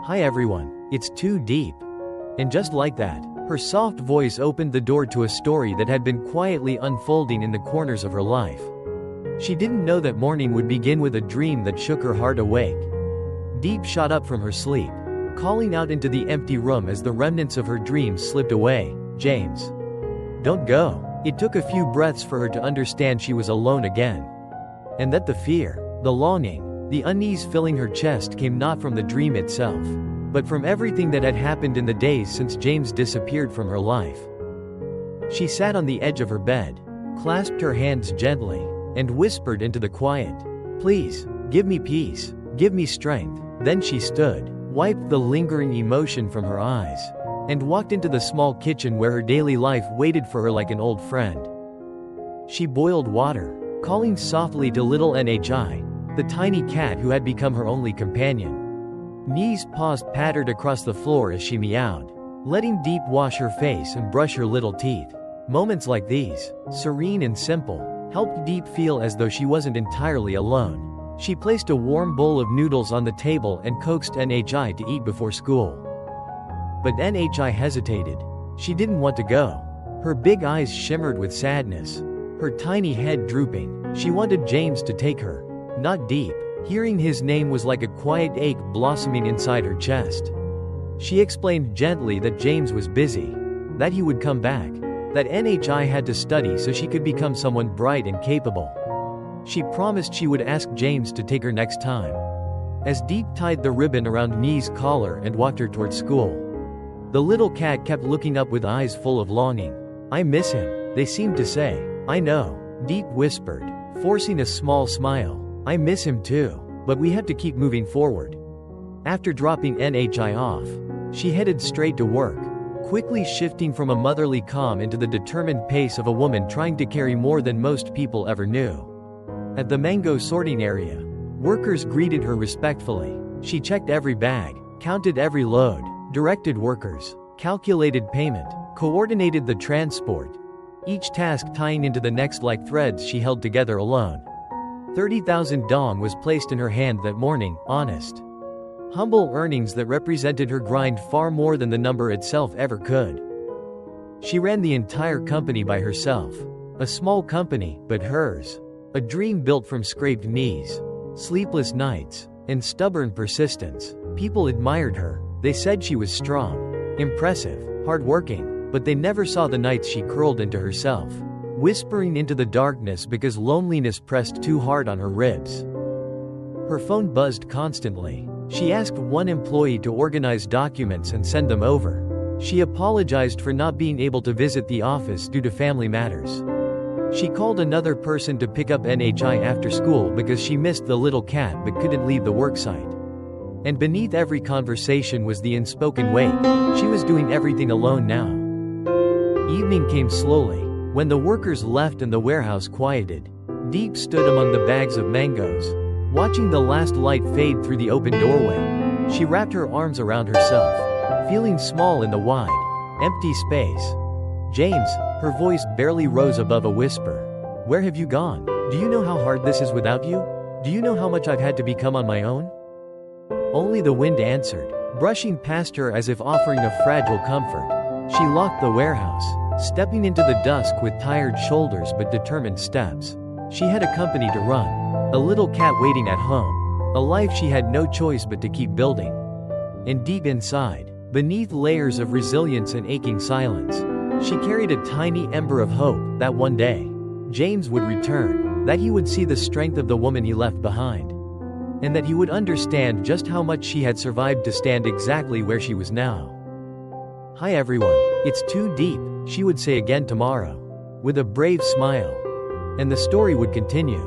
Hi everyone, it's too deep. And just like that, her soft voice opened the door to a story that had been quietly unfolding in the corners of her life. She didn't know that morning would begin with a dream that shook her heart awake. Diep shot up from her sleep, calling out into the empty room as the remnants of her dreams slipped away. James, don't go. It took a few breaths for her to understand she was alone again. And that the fear, the longing, the unease filling her chest came not from the dream itself, but from everything that had happened in the days since James disappeared from her life. She sat on the edge of her bed, clasped her hands gently, and whispered into the quiet, "Please, give me peace, give me strength." Then she stood, wiped the lingering emotion from her eyes, and walked into the small kitchen where her daily life waited for her like an old friend. She boiled water, calling softly to little NHI, the tiny cat who had become her only companion. Knees' paws pattered across the floor as she meowed, letting Diep wash her face and brush her little teeth. Moments like these, serene and simple, helped Diep feel as though she wasn't entirely alone. She placed a warm bowl of noodles on the table and coaxed NHI to eat before school. But NHI hesitated. She didn't want to go. Her big eyes shimmered with sadness, her tiny head drooping. She wanted James to take her, not Diep. Hearing his name was like a quiet ache blossoming inside her chest. She explained gently that James was busy, that he would come back, that NHI had to study so she could become someone bright and capable. She promised she would ask James to take her next time. As Diep tied the ribbon around Nee's collar and walked her toward school, the little cat kept looking up with eyes full of longing. "I miss him," they seemed to say. "I know," Diep whispered, forcing a small smile. "I miss him too, but we have to keep moving forward." After dropping NHI off, she headed straight to work, quickly shifting from a motherly calm into the determined pace of a woman trying to carry more than most people ever knew. At the mango sorting area, workers greeted her respectfully. She checked every bag, counted every load, directed workers, calculated payment, coordinated the transport, each task tying into the next like threads she held together alone. 30,000 dong was placed in her hand that morning, honest, humble earnings that represented her grind far more than the number itself ever could. She ran the entire company by herself. A small company, but hers. A dream built from scraped knees, sleepless nights, and stubborn persistence. People admired her. They said she was strong, impressive, hardworking, but they never saw the nights she curled into herself, whispering into the darkness because loneliness pressed too hard on her ribs. Her phone buzzed constantly. She asked one employee to organize documents and send them over. She apologized for not being able to visit the office due to family matters. She called another person to pick up NHI after school because she missed the little cat but couldn't leave the worksite. And beneath every conversation was the unspoken weight. She was doing everything alone now. Evening came slowly. When the workers left and the warehouse quieted, Diep stood among the bags of mangoes, watching the last light fade through the open doorway. She wrapped her arms around herself, feeling small in the wide, empty space. "James," her voice barely rose above a whisper. "Where have you gone? Do you know how hard this is without you? Do you know how much I've had to become on my own?" Only the wind answered, brushing past her as if offering a fragile comfort. She locked the warehouse, stepping into the dusk with tired shoulders but determined steps. She had a company to run, a little cat waiting at home, a life she had no choice but to keep building. And deep inside, beneath layers of resilience and aching silence, she carried a tiny ember of hope that one day, James would return, that he would see the strength of the woman he left behind, and that he would understand just how much she had survived to stand exactly where she was now. "Hi everyone, it's too deep," she would say again tomorrow, with a brave smile. And the story would continue.